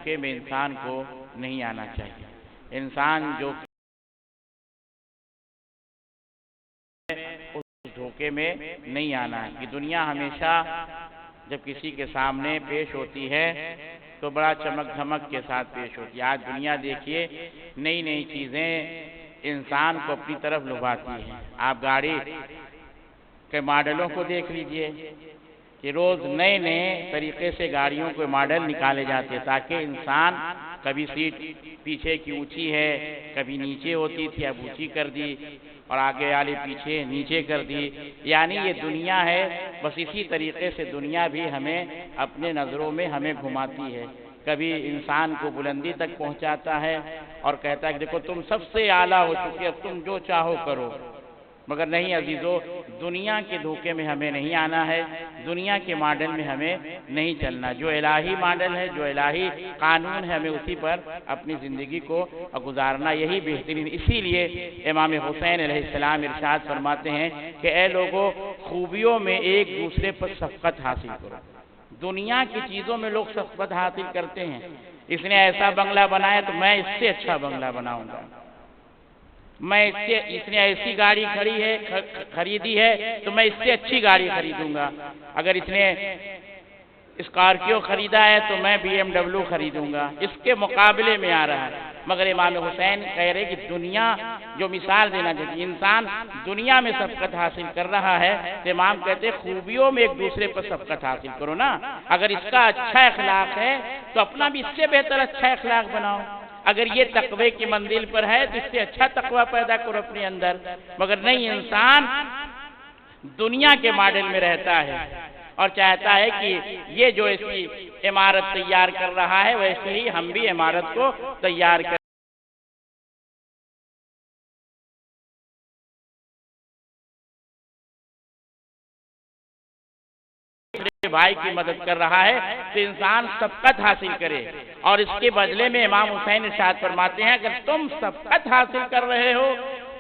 دھوکے میں انسان کو نہیں آنا چاہیے۔ انسان جو اس دھوکے میں نہیں آنا ہے کہ دنیا ہمیشہ جب کسی کے سامنے پیش ہوتی ہے تو بڑا چمک دھمک کے ساتھ پیش ہوتی ہے۔ آج دنیا دیکھیے نئی نئی چیزیں انسان کو اپنی طرف لبھاتی ہیں۔ آپ گاڑی کے ماڈلوں کو دیکھ لیجئے کہ روز نئے نئے طریقے سے گاڑیوں کے ماڈل نکالے جاتے ہیں تاکہ انسان کبھی سیٹ پیچھے کی اونچی ہے، کبھی نیچے ہوتی تھی، اب اونچی کر دی، اور آگے والی پیچھے نیچے کر دی۔ یعنی یہ دنیا ہے، بس اسی طریقے سے دنیا بھی ہمیں اپنے نظروں میں ہمیں گھماتی ہے۔ کبھی انسان کو بلندی تک پہنچاتا ہے اور کہتا ہے کہ دیکھو تم سب سے اعلیٰ ہو چکے، اب تم جو چاہو کرو۔ مگر نہیں عزیزو، دنیا کے دھوکے میں ہمیں نہیں آنا ہے، دنیا کے ماڈل میں ہمیں نہیں چلنا۔ جو الہی ماڈل ہے، جو الہی قانون ہے، ہمیں اسی پر اپنی زندگی کو گزارنا، یہی بہترین۔ اسی لیے امام حسین علیہ السلام ارشاد فرماتے ہیں کہ اے لوگو، خوبیوں میں ایک دوسرے پر شفقت حاصل کرو۔ دنیا کی چیزوں میں لوگ شفقت حاصل کرتے ہیں، اس نے ایسا بنگلہ بنایا تو میں اس سے اچھا بنگلہ بناؤں گا، اس نے ایسی گاڑی خریدی ہے تو میں اس سے اچھی گاڑی خریدوں گا، اگر اس نے اسکارپیو خریدا ہے تو میں بی ایم ڈبلیو خریدوں گا، اس کے مقابلے میں آ رہا ہے۔ مگر امام حسین کہہ رہے کہ دنیا جو مثال دینا چاہیے، انسان دنیا میں شفقت حاصل کر رہا ہے تو امام کہتے ہیں خوبیوں میں ایک دوسرے پر شفقت حاصل کرو نا۔ اگر اس کا اچھا اخلاق ہے تو اپنا بھی اس سے بہتر اچھا اخلاق بناؤ۔ اگر یہ تقوی کی منزل پر ہے تو اس سے اچھا تقوی پیدا کرو اپنے اندر۔ مگر نہیں، انسان دنیا کے ماڈل میں رہتا ہے اور چاہتا ہے کہ یہ جو ایسی عمارت تیار کر رہا ہے ویسے ہی ہم بھی عمارت کو تیار کریں۔ بھائی کی مدد کر رہا ہے تو انسان شفقت حاصل کرے، اور اس کے بدلے میں امام حسین ارشاد فرماتے ہیں اگر تم شفقت حاصل کر رہے ہو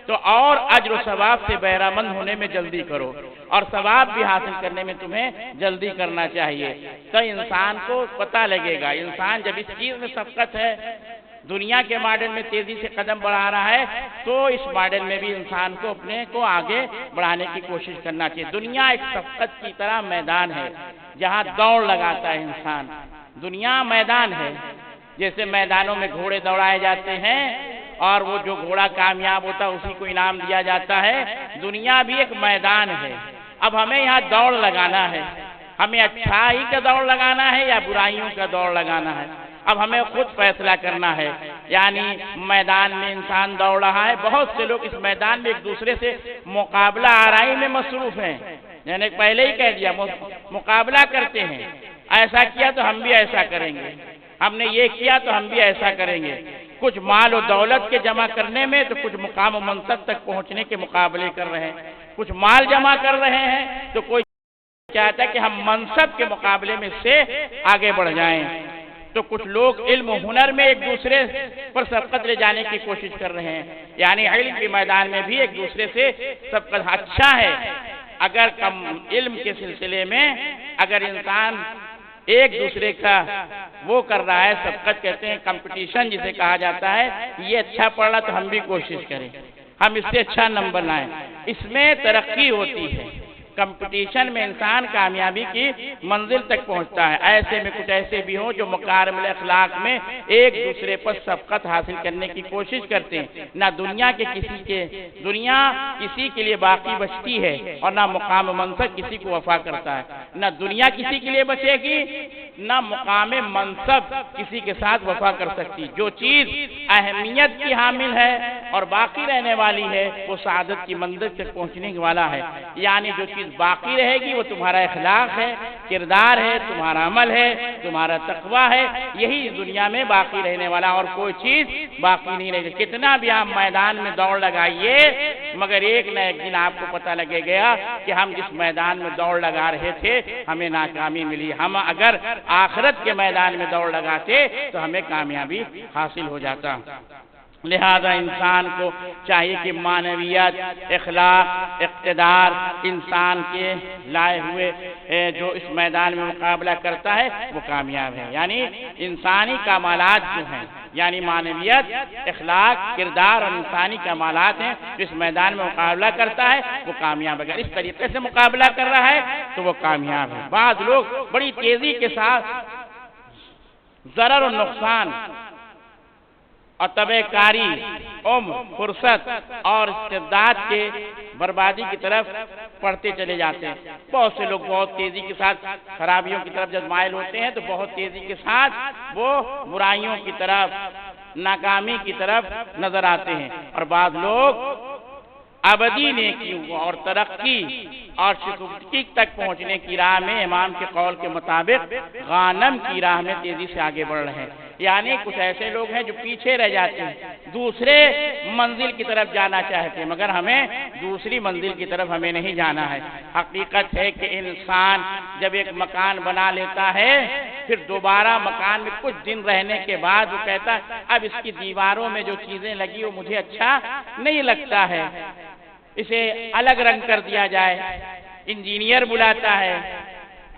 تو اور اجر و ثواب سے بہرہ مند ہونے میں جلدی کرو، اور ثواب بھی حاصل کرنے میں تمہیں جلدی کرنا چاہیے۔ تو انسان کو پتہ لگے گا، انسان جب اس چیز میں شفقت ہے، دنیا کے ماڈل میں تیزی سے قدم بڑھا رہا ہے تو اس ماڈل میں بھی انسان کو اپنے کو آگے بڑھانے کی کوشش کرنا چاہیے۔ دنیا ایک شفقت کی طرح میدان ہے جہاں دوڑ لگاتا ہے انسان۔ دنیا میدان ہے، جیسے میدانوں میں گھوڑے دوڑائے جاتے ہیں اور وہ جو گھوڑا کامیاب ہوتا ہے اسی کو انعام دیا جاتا ہے، دنیا بھی ایک میدان ہے۔ اب ہمیں یہاں دوڑ لگانا ہے، ہمیں اچھائی کا دوڑ لگانا ہے یا برائیوں کا دوڑ لگانا ہے، اب ہمیں خود فیصلہ کرنا ہے۔ یعنی میدان میں انسان دوڑ رہا ہے، بہت سے لوگ اس میدان میں ایک دوسرے سے مقابلہ آرائی میں مصروف ہیں، یعنی پہلے ہی کہہ دیا مقابلہ کرتے ہیں، ایسا کیا تو ہم بھی ایسا کریں گے، ہم نے یہ کیا تو ہم بھی ایسا کریں گے۔ کچھ مال و دولت کے جمع کرنے میں تو کچھ مقام و منصب تک پہنچنے کے مقابلے کر رہے ہیں، کچھ مال جمع کر رہے ہیں تو کوئی چاہتا ہے کہ ہم منصب کے مقابلے میں سے آگے بڑھ جائیں، تو کچھ لوگ علم و ہنر میں ایک دوسرے پر سبقت لے جانے کی کوشش کر رہے ہیں۔ یعنی علم کے میدان میں بھی ایک دوسرے سے سبقت اچھا ہے، اگر کم علم کے سلسلے میں اگر انسان ایک دوسرے کا وہ کر رہا ہے، سبقت کہتے ہیں کمپٹیشن جسے کہا جاتا ہے، یہ اچھا پڑھ رہا تو ہم بھی کوشش کریں، ہم اس سے اچھا نمبر لائیں، اس میں ترقی ہوتی ہے۔ کمپٹیشن میں انسان کامیابی کی منزل تک پہنچتا ہے۔ ایسے میں کچھ ایسے بھی ہوں جو مکارم الاخلاق میں ایک دوسرے پر سبقت حاصل کرنے کی کوشش کرتے ہیں۔ نہ دنیا کسی کے لیے باقی بچتی ہے اور نہ مقام منصب کسی کو وفا کرتا ہے، نہ دنیا کسی کے لیے بچے گی نہ مقام منصب کسی کے ساتھ وفا کر سکتی۔ جو چیز اہمیت کی حامل ہے اور باقی رہنے والی ہے وہ سعادت کی منزل تک پہنچنے والا ہے۔ یعنی جو چیز باقی رہے گی وہ تمہارا اخلاق ہے، کردار ہے، تمہارا عمل ہے، تمہارا تقوی ہے، یہی دنیا میں باقی رہنے والا، اور کوئی چیز باقی نہیں رہے گی۔ کتنا بھی آپ میدان میں دوڑ لگائیے مگر ایک نہ ایک دن آپ کو پتہ لگے گیا کہ ہم جس میدان میں دوڑ لگا رہے تھے ہمیں ناکامی ملی، ہم اگر آخرت کے میدان میں دوڑ لگاتے تو ہمیں کامیابی حاصل ہو جاتا۔ لہذا انسان کو چاہیے کہ معنویت، اخلاق، اقتدار انسان کے لائے ہوئے جو اس میدان میں مقابلہ کرتا ہے وہ کامیاب ہے. یعنی انسانی کمالات جو ہیں، یعنی معنویت، اخلاق، کردار اور انسانی کمالات ہیں جو اس میدان میں مقابلہ کرتا ہے وہ کامیاب. اگر اس طریقے سے مقابلہ کر رہا ہے تو وہ کامیاب ہے. بعض لوگ بڑی تیزی کے ساتھ ضرر اور نقصان اور طبع کاری، عمر، فرصت اور استعداد کے بربادی کی طرف پڑھتے چلے جاتے ہیں. بہت سے لوگ بہت تیزی کے ساتھ خرابیوں کی طرف جب مائل ہوتے ہیں تو بہت تیزی کے ساتھ وہ برائیوں کی طرف، ناکامی کی طرف نظر آتے ہیں. اور بعض لوگ ابدی نیکیوں اور ترقی اور شکوکی تک پہنچنے کی راہ میں امام کے قول کے مطابق غانم کی راہ میں تیزی سے آگے بڑھ رہے ہیں. یعنی کچھ ایسے لوگ ہیں جو پیچھے رہ جاتے ہیں، دوسرے منزل کی طرف جانا چاہتے ہیں، مگر ہمیں دوسری منزل کی طرف ہمیں نہیں جانا ہے. حقیقت ہے کہ انسان جب ایک مکان بنا لیتا ہے پھر دوبارہ مکان میں کچھ دن رہنے کے بعد وہ کہتا ہے اب اس کی دیواروں میں جو چیزیں لگی وہ مجھے اچھا نہیں لگتا ہے، اسے الگ رنگ کر دیا جائے. انجینئر بلاتا ہے،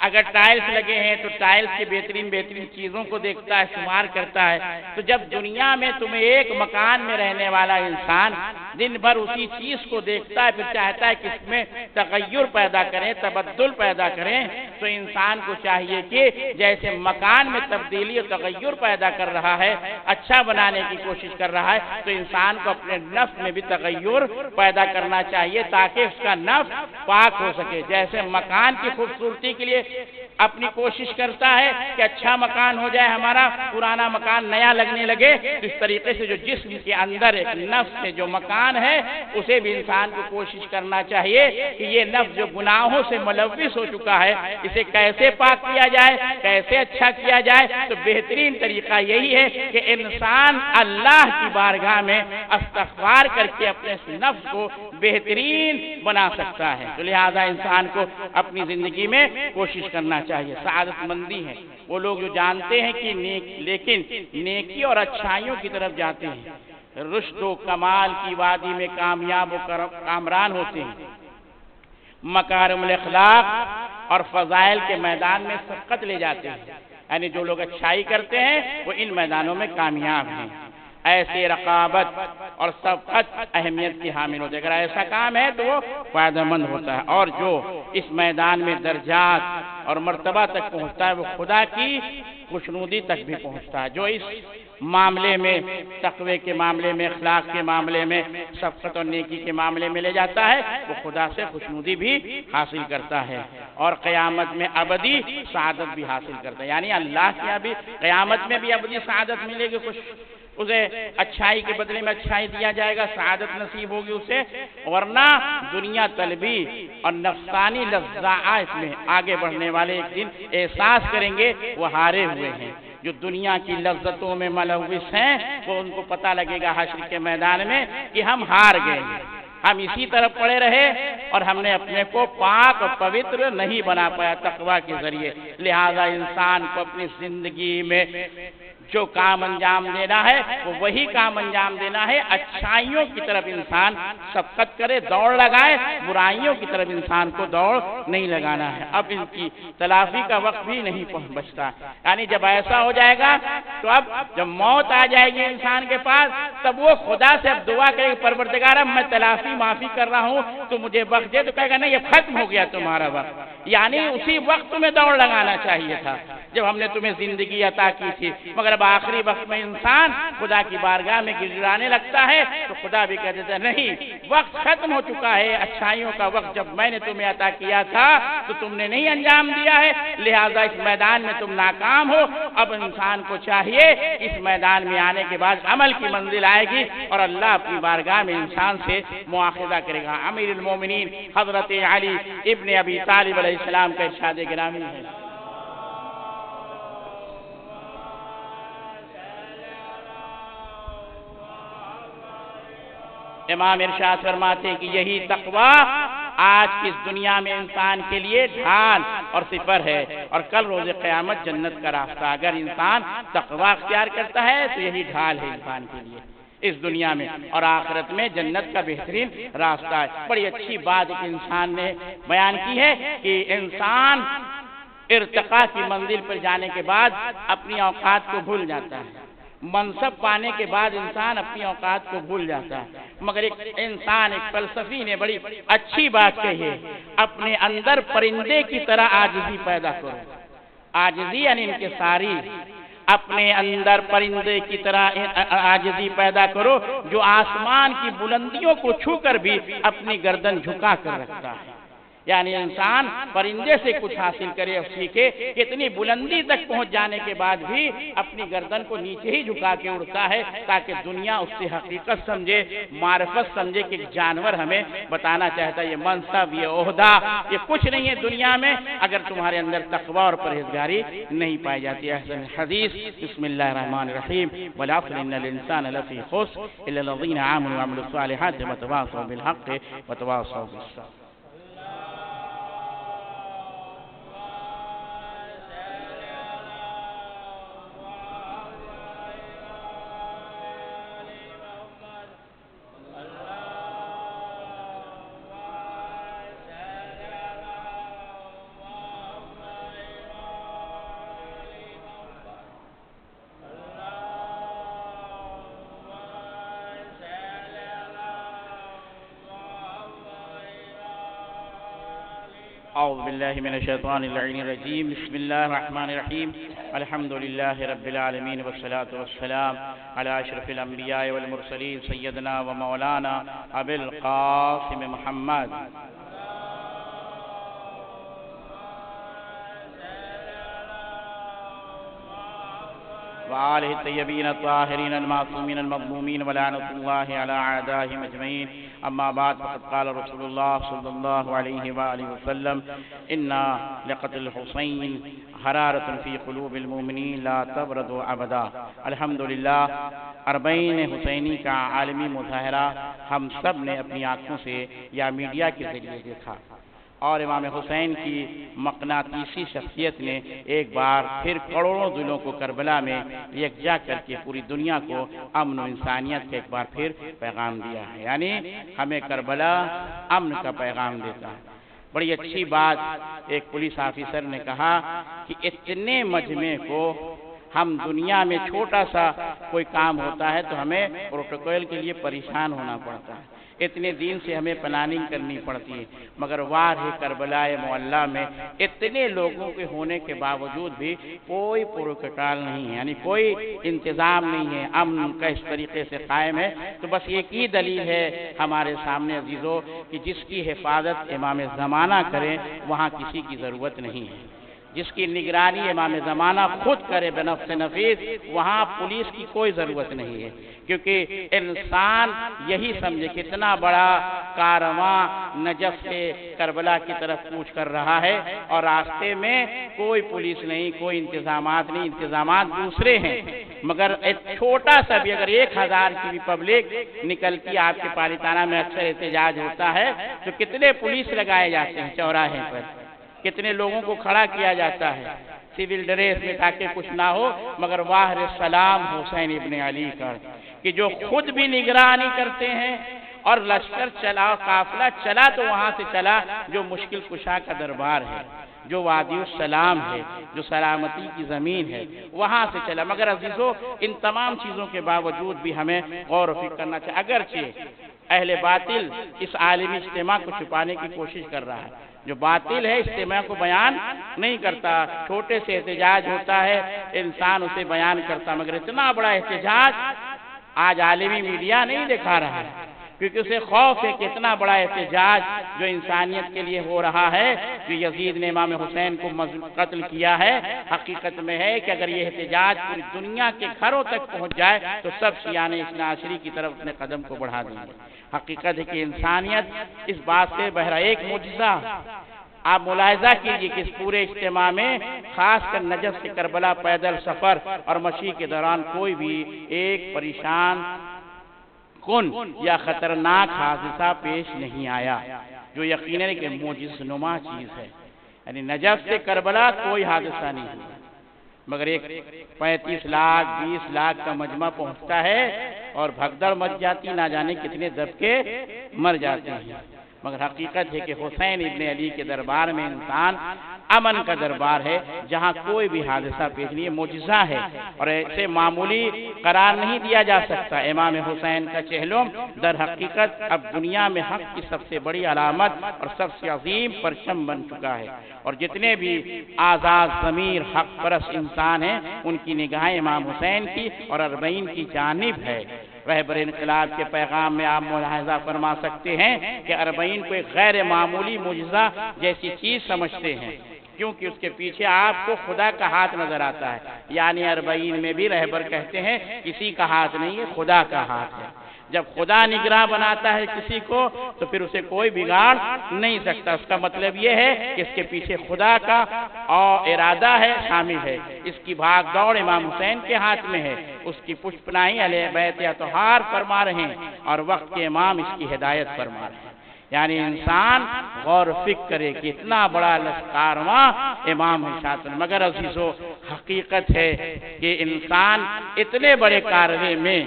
اگر ٹائلز لگے ہیں تو ٹائلز کی بہترین چیزوں کو دیکھتا ہے، شمار کرتا ہے. تو جب دنیا میں تمہیں ایک مکان میں رہنے والا انسان دن بھر اسی چیز کو دیکھتا ہے، پھر چاہتا ہے کہ اس میں تغیر پیدا کریں، تبدل پیدا کریں، تو انسان کو چاہیے کہ جیسے مکان میں تبدیلی اور تغیر پیدا کر رہا ہے، اچھا بنانے کی کوشش کر رہا ہے، تو انسان کو اپنے نفس میں بھی تغیر پیدا کرنا چاہیے تاکہ اس کا نفس پاک ہو سکے. جیسے مکان کی خوبصورتی کے لیے اپنی کوشش کرتا ہے کہ اچھا مکان ہو جائے، ہمارا پرانا مکان نیا لگنے لگے، تو اس طریقے سے جو جسم کے اندر ایک نفس سے جو مکان ہے اسے بھی انسان کو کوشش کرنا چاہیے کہ یہ نفس جو گناہوں سے ملوث ہو چکا ہے اسے کیسے پاک کیا جائے، کیسے اچھا کیا جائے. تو بہترین طریقہ یہی ہے کہ انسان اللہ کی بارگاہ میں استغفار کر کے اپنے نفس کو بہترین بنا سکتا ہے. تو لہذا انسان کو اپنی زندگی میں کوشش کرنا چاہیے. سعادت مندی ہے وہ لوگ جو جانتے ہیں کہ لیکن نیکی اور اچھائیوں کی طرف جاتے ہیں، رشد و کمال کی وادی میں کامیاب و کامران ہوتے ہیں، مکارم الاخلاق اور فضائل کے میدان میں سبقت لے جاتے ہیں. یعنی جو لوگ اچھائی کرتے ہیں وہ ان میدانوں میں کامیاب ہیں. ایسے رقابت اور سبقت اہمیت کی حامل ہوتے ہیں. اگر ایسا کام ہے تو وہ فائدہ مند ہوتا ہے. اور جو اس میدان میں درجات اور مرتبہ تک پہنچتا ہے وہ خدا کی خوشنودی تک بھی پہنچتا ہے. جو اس معاملے میں، تقوی کے معاملے میں، اخلاق کے معاملے میں، سبقت اور نیکی کے معاملے میں لے جاتا ہے وہ خدا سے خوشنودی بھی حاصل کرتا ہے اور قیامت میں ابدی سعادت بھی حاصل کرتا ہے. یعنی اللہ کی ابھی قیامت میں بھی ابدی سعادت ملے گی، اسے اچھائی کے بدلے میں اچھائی دیا جائے گا، سعادت نصیب ہوگی اسے. ورنہ دنیا طلبی اور نفسانی لذات میں آگے بڑھنے والے ایک دن احساس کریں گے وہ ہارے ہوئے ہیں. جو دنیا کی لذتوں میں ملوث ہیں وہ ان کو پتہ لگے گا حشر کے میدان میں کہ ہم ہار گئے، ہم اسی طرف پڑے رہے اور ہم نے اپنے کو پاک اور پوتر نہیں بنا پایا تقوی کے ذریعے. لہذا انسان کو اپنی زندگی میں جو کام انجام دینا ہے وہ وہی کام انجام دینا ہے. اچھائیوں کی طرف انسان سبقت کرے، دوڑ لگائے، برائیوں کی طرف انسان کو دوڑ نہیں لگانا ہے. اب ان کی تلافی کا وقت بھی نہیں بچتا. یعنی جب ایسا ہو جائے گا تو اب جب موت آ جائے گی انسان کے پاس تب وہ خدا سے اب دعا کرے گا پروردگار میں تلافی معافی کر رہا ہوں تو مجھے وقت دے. تو کہے گا نہیں اب ختم ہو گیا تمہارا وقت. یعنی اسی وقت تمہیں دوڑ لگانا چاہیے تھا جب ہم نے تمہیں زندگی عطا کی تھی. مگر اب آخری وقت میں انسان خدا کی بارگاہ میں گڑگڑانے لگتا ہے تو خدا بھی کہہ دیتا ہے نہیں وقت ختم ہو چکا ہے. اچھائیوں کا وقت جب میں نے تمہیں عطا کیا تھا تو تم نے نہیں انجام دیا ہے، لہذا اس میدان میں تم ناکام ہو. اب انسان کو چاہیے اس میدان میں آنے کے بعد عمل کی منزل آئے گی اور اللہ اپنی بارگاہ میں انسان سے مواخذہ کرے گا. امیر المومنین حضرت علی ابن ابی طالب علیہ السلام کا ارشاد گرامی ہے. امام ارشاد فرماتے ہیں کہ یہی تقوی آج کی اس دنیا میں انسان کے لیے ڈھال اور سپر ہے اور کل روز قیامت جنت کا راستہ. اگر انسان تقوی اختیار کرتا ہے تو یہی ڈھال ہے انسان کے لیے. اس دنیا میں، اور آخرت میں جنت کا بہترین راستہ ہے۔ بڑی اچھی بات ایک انسان نے بیان کی ہے کہ انسان ارتقاء کی منزل پر جانے کے بعد اپنی اوقات کو بھول جاتا ہے، منصب پانے کے بعد انسان اپنی اوقات کو بھول جاتا ہے، مگر ایک انسان، ایک فلسفی نے بڑی اچھی بات کہی ہے، اپنے اندر پرندے کی طرح عاجزی پیدا کرو۔ عاجزی یعنی انکساری، اپنے اندر پرندے کی طرح عاجزی پیدا کرو جو آسمان کی بلندیوں کو چھو کر بھی اپنی گردن جھکا کر رکھتا ہے۔ یعنی انسان پرندے سے کچھ حاصل کرے اور سیکھے، کتنی بلندی تک پہنچ جانے کے بعد بھی اپنی گردن کو نیچے ہی جھکا کے اڑتا ہے تاکہ دنیا اس سے حقیقت سمجھے، معرفت سمجھے کہ جانور ہمیں بتانا چاہتا ہے یہ منصب، یہ عہدہ، یہ کچھ نہیں ہے دنیا میں اگر تمہارے اندر تقوی اور پرہیزگاری نہیں پائی جاتی ہے۔ احسن حدیث، بسم اللہ الرحمن الرحیم، والعصر ان الانسان لفی خسر الا الذین آمنوا وعملوا الصالحات وتواصوا بالحق وتواصوا بالصبر۔ اعوذ باللہ من الشیطان اللعین الرجیم، بسم اللہ الرحمن الرحیم، الحمد للہ رب العالمین والصلاة والسلام علی اشرف الانبیاء والمرسلین سیدنا و مولانا ابی القاسم محمد وآلہ الطیبین الطاہرین المعصومین المظلومین ولعنۃ اللہ علی اعدائہم اجمعین، اما بعد فقد قال رسول اللہ صلی اللہ علیہ وآلہ وسلم انا لقتل الحسین حرارۃ فی قلوب المؤمنین لا تبرد ابدا۔ الحمدللہ اربعین حسینی کا عالمی مظاہرہ ہم سب نے اپنی آنکھوں سے یا میڈیا کے ذریعے دیکھا، اور امام حسین کی مقناطیسی شخصیت نے ایک بار پھر کروڑوں دلوں کو کربلا میں یکجا کر کے پوری دنیا کو امن و انسانیت کا ایک بار پھر پیغام دیا ہے، یعنی ہمیں کربلا امن کا پیغام دیتا ہے۔ بڑی اچھی بات ایک پولیس آفیسر نے کہا کہ اتنے مجمع کو ہم دنیا میں چھوٹا سا کوئی کام ہوتا ہے تو ہمیں پروٹوکول کے لیے پریشان ہونا پڑتا ہے، اتنے دن سے ہمیں پلاننگ کرنی پڑتی ہے، مگر واہ کربلا معلیٰ میں اتنے لوگوں کے ہونے کے باوجود بھی کوئی پروٹوکول نہیں ہے، یعنی کوئی انتظام نہیں ہے، امن کا اس طریقے سے قائم ہے۔ تو بس ایک ہی دلیل ہے ہمارے سامنے عزیزو کہ جس کی حفاظت امام زمانہ کریں وہاں کسی کی ضرورت نہیں ہے، جس کی نگرانی امام زمانہ خود کرے بنفس نفیس وہاں پولیس کی کوئی ضرورت نہیں ہے، کیونکہ انسان یہی سمجھے کتنا بڑا کارواں نجف سے کربلا کی طرف کوچ کر رہا ہے اور راستے میں کوئی پولیس نہیں، کوئی انتظامات نہیں، انتظامات دوسرے ہیں، مگر ایک چھوٹا سا بھی اگر 1000 کی بھی پبلک نکلتی آپ کے پالیتانہ میں اکثر احتجاج ہوتا ہے تو کتنے پولیس لگائے جاتے ہیں چوراہے پر، کتنے لوگوں کو کھڑا کیا جاتا ہے سول ڈریس میں تاکہ کچھ نہ ہو، مگر واہ سلام حسین ابن علی کا کہ جو خود بھی نگرانی کرتے ہیں اور لشکر چلا، قافلہ چلا تو وہاں سے چلا جو مشکل کشا کا دربار ہے، جو وادی السلام ہے، جو سلامتی کی زمین ہے، وہاں سے چلا۔ مگر عزیزو ان تمام چیزوں کے باوجود بھی ہمیں غور و فکر کرنا چاہیے، اگرچہ اہل باطل اس عالمی اجتماع کو چھپانے کی کوشش کر رہا ہے، جو باطل ہے اجتماع کو بیان نہیں کرتا، چھوٹے سے احتجاج ہوتا ہے انسان اسے بیان کرتا، مگر اتنا بڑا احتجاج آج عالمی میڈیا نہیں دکھا رہا ہے، کیونکہ اسے خوف ہے کہ اتنا بڑا احتجاج جو انسانیت کے لیے ہو رہا ہے، جو یزید نے امام حسین کو قتل کیا ہے، حقیقت میں ہے کہ اگر یہ احتجاج پوری دنیا کے گھروں تک پہنچ جائے تو سب شیعان اثنا عشری کی طرف اپنے قدم کو بڑھا دیں گے۔ حقیقت ہے کہ انسانیت اس بات سے بہرا ایک معجزہ آپ ملاحظہ کیجئے کہ اس پورے اجتماع میں خاص کر نجف سے کربلا پیدل سفر اور مشی کے دوران کوئی بھی ایک پریشان کن یا خطرناک حادثہ پیش نہیں آیا، جو یقیناً کہ معجزہ نما چیز ہے، یعنی نجف سے کربلا کوئی حادثہ نہیں ہوا، مگر ایک 35 لاکھ 20 لاکھ کا مجمع پہنچتا ہے اور بھگدڑ مچ جاتی، نہ جانے کتنے دب کے مر جاتے ہیں۔ مگر حقیقت ہے کہ حسین ابن علی کے دربار میں انسان امن کا دربار ہے، جہاں کوئی بھی حادثہ پیش نہیں، معجزہ ہے اور ایسے معمولی قرار نہیں دیا جا سکتا۔ امام حسین کا چہلم در حقیقت اب دنیا میں حق کی سب سے بڑی علامت اور سب سے عظیم پرچم بن چکا ہے، اور جتنے بھی آزاد ضمیر حق پرست انسان ہیں ان کی نگاہیں امام حسین کی اور اربعین کی جانب ہے۔ رہبر انقلاب کے پیغام میں آپ ملاحظہ فرما سکتے ہیں کہ اربعین کو ایک غیر معمولی معجزہ جیسی چیز سمجھتے ہیں، کیونکہ اس کے پیچھے آپ کو خدا کا ہاتھ نظر آتا ہے۔ یعنی اربعین میں بھی رہبر کہتے ہیں کسی کا ہاتھ نہیں ہے، خدا کا ہاتھ ہے۔ جب خدا نگراں بناتا ہے کسی کو تو پھر اسے کوئی بگاڑ نہیں سکتا۔ اس کا مطلب یہ ہے کہ اس کے پیچھے خدا کا اور ارادہ ہے، شامل ہے۔ اس کی بھاگ دوڑ امام حسین کے ہاتھ میں ہے، اس کی پشت پناہی اہل بیت اطہار فرما رہے ہیں اور وقت کے امام اس کی ہدایت فرما رہے ہیں۔ یعنی انسان غور و فکر کرے کہ اتنا بڑا کارواں امام حسین، مگر عزیزو حقیقت ہے کہ انسان اتنے بڑے کارواں میں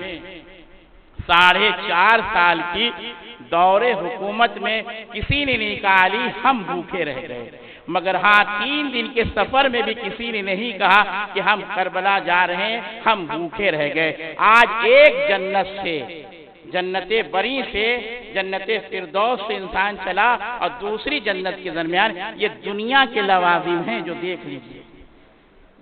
4.5 سال کی دور حکومت میں کسی نے نہیں کہا علی ہم بھوکے رہ گئے، مگر ہاں 3 دن کے سفر میں بھی کسی نے نہیں کہا کہ ہم کربلا جا رہے ہیں، ہم بھوکے رہ گئے۔ آج ایک جنت سے، جنت بری سے، جنت فردوس سے انسان چلا اور دوسری جنت کے درمیان یہ دنیا کے لوازم ہیں جو دیکھ لیجئے،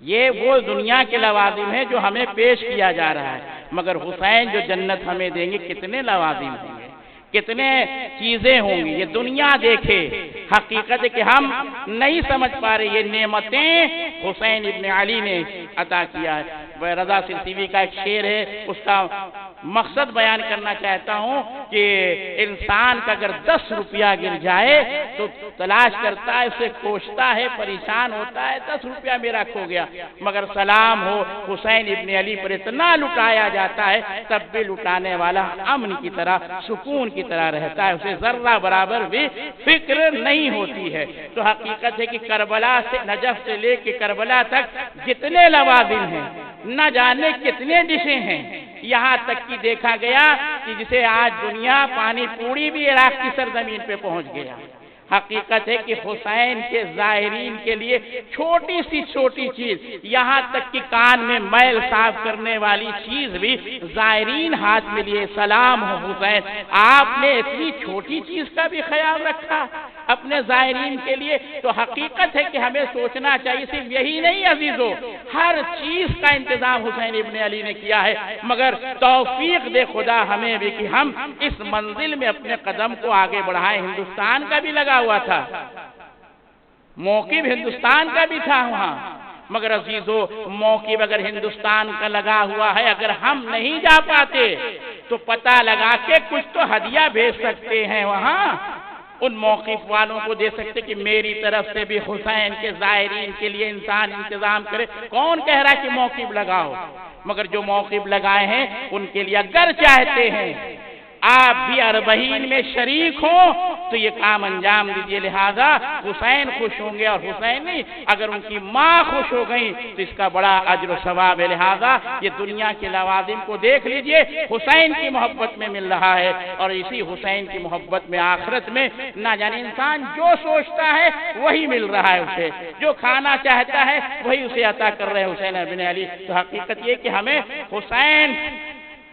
یہ وہ دنیا کے لوازم ہیں جو ہمیں پیش کیا جا رہا ہے، مگر حسین جو جنت ہمیں دیں گے کتنے لوازم ہوں گے، کتنے چیزیں ہوں گی، یہ دنیا دیکھے۔ حقیقت ہے کہ ہم نہیں سمجھ پا رہے یہ نعمتیں حسین ابن علی نے عطا کیا ہے۔ رضا سلسیوی کا ایک شعر ہے، اس کا مقصد بیان کرنا چاہتا ہوں کہ انسان کا اگر 10 روپیہ گر جائے تو تلاش کرتا ہے، اسے کوشتا ہے، پریشان ہوتا ہے، 10 روپیہ میرا کھو گیا، مگر سلام ہو حسین ابن علی پر اتنا لٹایا جاتا ہے تب بھی لٹانے والا امن کی طرح، سکون کی طرح رہتا ہے، اسے ذرہ برابر بھی فکر نہیں ہوتی ہے۔ تو حقیقت ہے کہ کربلا سے، نجف سے لے کے کربلا تک جتنے لوازم ہیں، نہ جانے کتنے ڈشیں ہیں، یہاں تک کہ دیکھا گیا کہ جسے آج دنیا پانی پوری بھی عراق کی سرزمین پہ پہنچ گیا۔ حقیقت ہے کہ حسین کے ظاہرین کے لیے چھوٹی سی چھوٹی چیز، یہاں تک کہ کان میں میل صاف کرنے والی چیز بھی ظاہرین ہاتھ میں لیے۔ سلام ہو حسین، آپ نے اتنی چھوٹی چیز کا بھی خیال رکھا اپنے ظاہرین کے لیے۔ تو حقیقت ہے کہ ہمیں سوچنا چاہیے صرف یہی نہیں عزیزو، ہر چیز کا انتظام حسین ابن علی نے کیا ہے، مگر توفیق دے خدا ہمیں بھی کہ ہم اس منزل میں اپنے قدم کو آگے بڑھائیں۔ ہندوستان کا بھی لگا ہوا تھا، موقف ہندوستان کا بھی تھا وہاں، مگر عزیزو موقف اگر ہندوستان کا لگا ہوا ہے، اگر ہم نہیں جا پاتے تو پتہ لگا کے کچھ تو ہدیہ بھیج سکتے ہیں وہاں، ان موقف والوں کو دے سکتے کہ میری طرف سے بھی حسین کے ظاہرین کے لیے انسان انتظام کرے۔ کون کہہ رہا ہے کہ موقف لگاؤ، مگر جو موقف لگائے ہیں ان کے لیے اگر چاہتے ہیں آپ بھی اربعین میں شریک ہوں تو یہ کام انجام دیجئے۔ لہذا حسین خوش ہوں گے اور حسین نہیں، اگر ان کی ماں خوش ہو گئی تو اس کا بڑا اجر و ثواب ہے۔ لہذا یہ دنیا کے لوازم کو دیکھ لیجئے، حسین کی محبت میں مل رہا ہے، اور اسی حسین کی محبت میں آخرت میں نہ جانے انسان جو سوچتا ہے وہی مل رہا ہے، اسے جو کھانا چاہتا ہے وہی اسے عطا کر رہے ہیں حسین ابن علی۔ تو حقیقت یہ کہ ہمیں حسین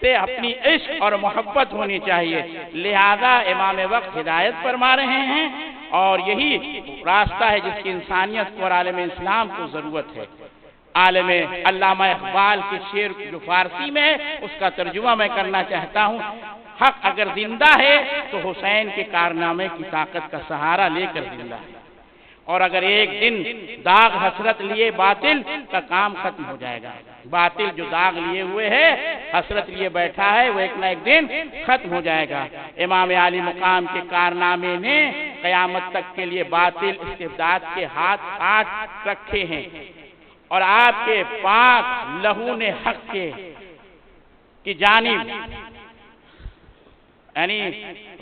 سے اپنی عشق اور محبت ہونی چاہیے، لہذا امام وقت ہدایت فرما رہے ہیں، اور یہی راستہ ہے جس کی انسانیت کو اور عالم اسلام کو ضرورت ہے۔ عالم علامہ اقبال کے شعر جو فارسی میں ہے اس کا ترجمہ میں کرنا چاہتا ہوں۔ حق اگر زندہ ہے تو حسین کے کارنامے کی طاقت کا سہارا لے کر زندہ ہے، اور اگر ایک دن داغ حسرت لیے باطل کا کام ختم ہو جائے گا۔ باطل جو داغ لیے ہوئے ہے، حسرت لیے بیٹھا ہے، وہ ایک نہ ایک دن ختم ہو جائے گا۔ امام عالی مقام کے کارنامے نے قیامت تک کے لیے باطل استبداد کے ہاتھ کاٹ رکھے ہیں، اور آپ کے پاک لہو نے حق کی جانب یعنی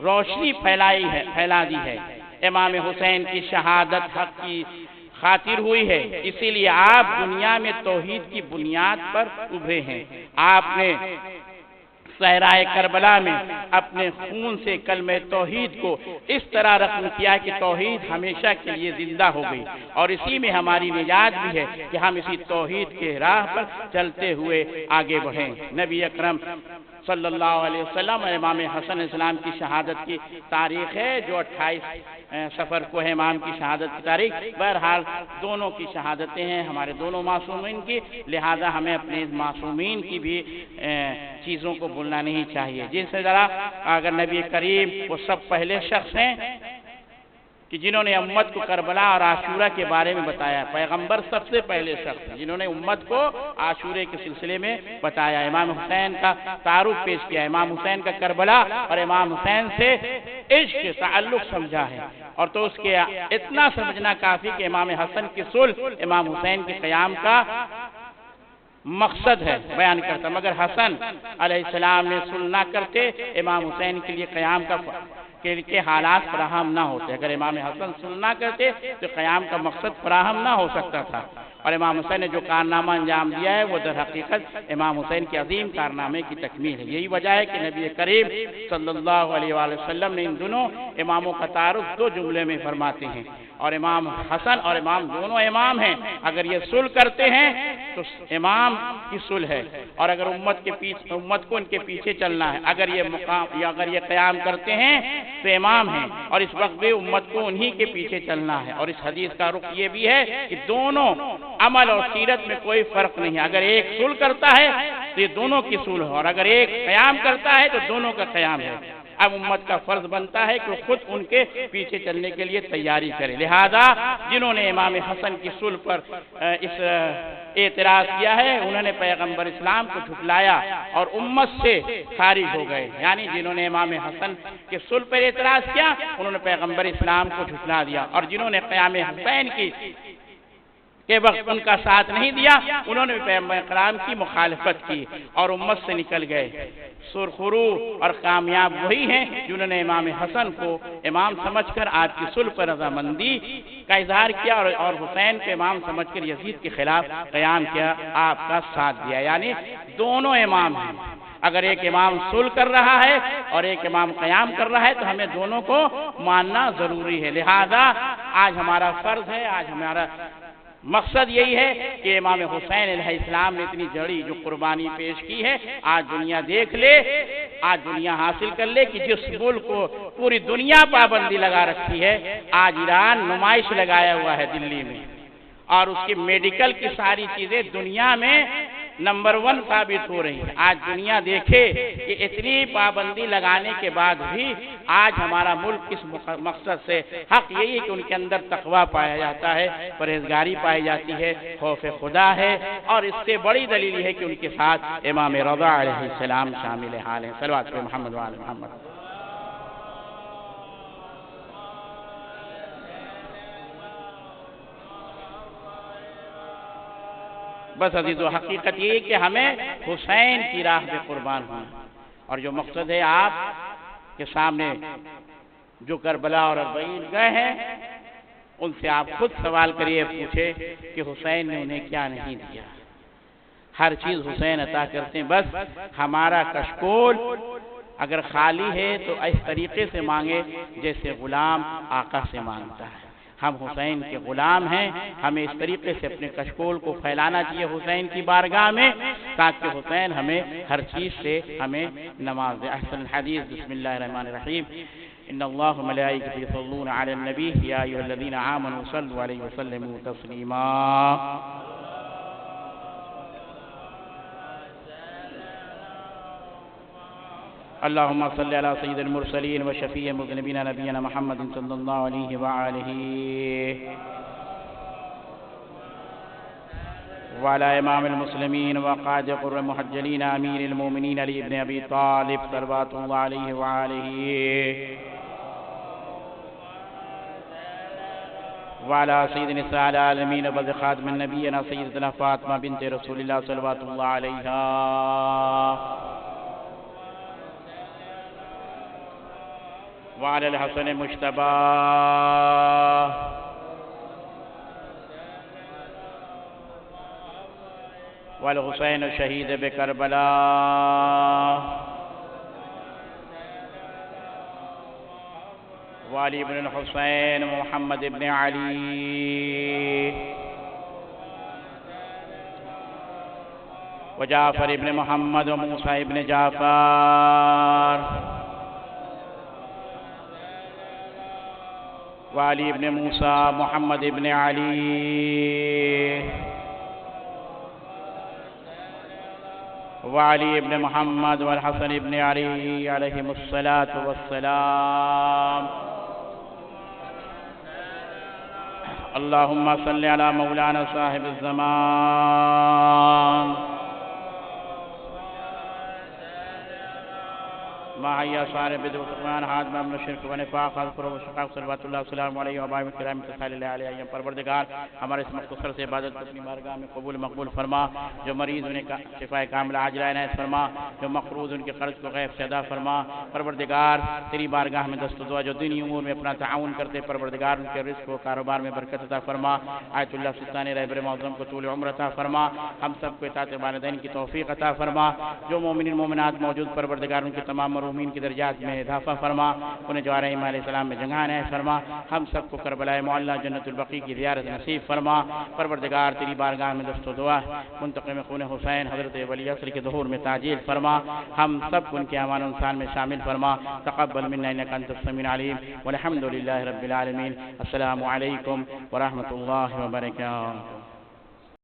روشنی پھیلا دی ہے۔ امام حسین کی شہادت حق کی خاطر ہوئی ہے، اسی لیے آپ دنیا میں توحید کی بنیاد پر ابھرے ہیں۔ آپ نے صحرائے کربلا میں اپنے خون سے کلمہ توحید کو اس طرح رقم کیا کہ توحید ہمیشہ کے لیے زندہ ہو گئی، اور اسی میں ہماری نجات بھی ہے کہ ہم اسی توحید کے راہ پر چلتے ہوئے آگے بڑھیں۔ نبی اکرم صلی اللہ علیہ وسلم اور امام حسن علیہ السلام کی شہادت کی تاریخ ہے جو 28 صفر کو ہے امام کی شہادت کی تاریخ۔ بہرحال دونوں کی شہادتیں ہیں ہمارے دونوں معصومین کی، لہذا ہمیں اپنے معصومین کی بھی چیزوں کو بھولنا نہیں چاہیے۔ جن سے ذرا اگر نبی کریم وہ سب پہلے شخص ہیں کہ جنہوں نے امت کو کربلا اور عاشورہ کے بارے میں بتایا، پیغمبر سب سے پہلے شخص ہیں جنہوں نے امت کو عاشورے کے سلسلے میں بتایا، امام حسین کا تعارف پیش کیا، امام حسین کا کربلا اور امام حسین سے عشق تعلق سمجھا ہے، اور تو اس کے اتنا سمجھنا کافی کہ امام حسن کی صلح امام حسین کے قیام کا مقصد ہے بیان کرتا، مگر حسن علیہ السلام نے صلح نہ کرتے امام حسین کے لیے قیام کے حالات فراہم نہ ہوتے، اگر امام حسن صلح نہ کرتے تو قیام کا مقصد فراہم نہ ہو سکتا تھا، اور امام حسین نے جو کارنامہ انجام دیا ہے وہ در حقیقت امام حسین کے عظیم کارنامے کی تکمیل ہے۔ یہی وجہ ہے کہ نبی کریم صلی اللہ علیہ وآلہ وسلم نے ان دونوں اماموں کا تعارف 2 جملے میں فرماتے ہیں، اور امام حسن اور امام دونوں امام ہیں، اگر یہ صلح کرتے ہیں تو امام کی صلح ہے، اور اگر امت کو ان کے پیچھے چلنا ہے، اگر یہ قیام کرتے ہیں تو امام ہیں، اور اس وقت بھی امت کو انہی کے پیچھے چلنا ہے، اور اس حدیث کا رخ یہ بھی ہے کہ دونوں عمل اور سیرت میں کوئی فرق نہیں ہے، اگر ایک صلح کرتا ہے تو یہ دونوں کی صلح ہے، اور اگر ایک قیام کرتا ہے تو دونوں کا قیام ہے۔ اب امت کا فرض بنتا ہے کہ خود ان کے پیچھے چلنے کے لیے تیاری کرے، لہذا جنہوں نے امام حسن کی صلح پر اس اعتراض کیا ہے انہوں نے پیغمبر اسلام کو جھٹلایا اور امت سے خارج ہو گئے، یعنی جنہوں نے امام حسن کی صلح پر اعتراض کیا انہوں نے پیغمبر اسلام کو جھٹلا دیا، اور جنہوں نے قیام حسین کے وقت ان کا ساتھ نہیں دیا انہوں نے پیغمبر اکرام کی مخالفت کی اور امت سے نکل گئے۔ سرخرو اور کامیاب وہی ہیں جنہوں نے امام حسن کو امام سمجھ کر آپ کی صلح پر رضامندی کا اظہار کیا، اور حسین کو امام سمجھ کر یزید کے خلاف قیام کیا، آپ کا ساتھ دیا، یعنی دونوں امام ہیں۔ اگر ایک امام صلح کر رہا ہے اور ایک امام قیام کر رہا ہے تو ہمیں دونوں کو ماننا ضروری ہے، لہذا آج ہمارا فرض ہے، آج ہمارا مقصد یہی ہے کہ امام حسین علیہ السلام نے اتنی جڑی جو قربانی پیش کی ہے آج دنیا دیکھ لے، آج دنیا حاصل کر لے کہ جس ملک کو پوری دنیا پابندی لگا رکھی ہے، آج ایران نمائش لگایا ہوا ہے دلی میں، اور اس کی میڈیکل کی ساری چیزیں دنیا میں نمبر 1 ثابت ہو رہی ہے۔ آج دنیا دیکھے کہ اتنی پابندی لگانے کے بعد بھی آج ہمارا ملک کس مقصد سے، حق یہی ہے کہ ان کے اندر تقوی پایا جاتا ہے، پرہیزگاری پائی جاتی ہے، خوف خدا ہے، اور اس سے بڑی دلیل ہے کہ ان کے ساتھ امام رضا علیہ السلام شامل حال ہیں۔ صلوات پہ محمد وعلی محمد۔ بس عزیز و حقیقت یہ کہ ہمیں حسین کی راہ پہ قربان ہونا، اور جو مقصد ہے آپ کے سامنے جو کربلا اور اربعین گئے ہیں ان سے آپ خود سوال کریے، پوچھے کہ حسین نے انہیں کیا نہیں دیا۔ ہر چیز حسین عطا کرتے ہیں، بس ہمارا کشکول اگر خالی ہے تو اس طریقے سے مانگے جیسے غلام آقا سے مانگتا ہے۔ ہم حسین کے غلام ہیں، ہمیں اس طریقے سے اپنے کشکول کو پھیلانا چاہیے حسین کی بارگاہ میں، تاکہ حسین ہمیں ہر چیز سے ہمیں نواز دے۔ احسن الحدیث بسم اللہ الرحمن الرحیم، ان اللہ وملائکتہ یصلون علی النبی یا ایھا الذین آمنوا صلوا علیہ وسلموا تسلیما۔ اللهم صل على سيد المرسلين وشفيع المذنبين نبينا محمد صلى الله عليه وآله وعلى إمام المسلمين وقائد قر المحجلين أمير المؤمنين علي بن أبي طالب صلوات الله عليه وآله وعلى سيد نساء العالمين وبعد خاتم النبينا سيدنا فاطمة بنت رسول الله صلوات الله عليها وعلى الحسن المجتبى والحسین شہید بکربلا وعلی بن الحسین محمد بن علی وجعفر بن محمد وموسى بن جعفر وعلی بن موسى محمد بن علی وعلی بن محمد والحسن بن علی علیہم الصلاة والسلام اللہم صلی علی مولانا صاحب الزمان ماہیا صار بدو تقوان حادم امن شرک و نفاق حضر و شقاق صلوات اللہ السلام علیہ وآبائم کرام تصال اللہ علیہ پروردگار ہمارے اس مختصر سے عبادت اپنی بارگاہ میں قبول مقبول فرما جو مریض انہیں شفاء کامل عاجلہ عنایت فرما جو مقروض ان کے قرض کو غیب سے ادا فرما پروردگار تیری بارگاہ میں دست و دعا جو دینی امور میں اپنا تعاون کرتے پروردگار ان کے رزق و کاروبار میں برکت عطا فرما آیت اللہ سلطانی رہبر معظم کو طول عمر عطا فرما ہم سب کو اطاعت والدین کی توفیق عطا فرما جو مومنین مومنات موجود پروردگار ان کے تمام مرحومین کی درجات میں اضافہ فرما انہیں جو علیہ السلام میں جگہ عنایت فرما ہم سب کو کربلا معلی جنت البقیع کی زیارت نصیب فرما پروردگار تیری بارگاہ میں دست و دعا منتقم خون حسین حضرت ولی عصر کے ظہور میں تعجیل فرما ہم سب کو ان کے امان انسان میں شامل فرما تقبل منا انک انت السمیع العلیم والحمد للہ رب العالمین السلام علیکم ورحمۃ اللہ وبرکاتہ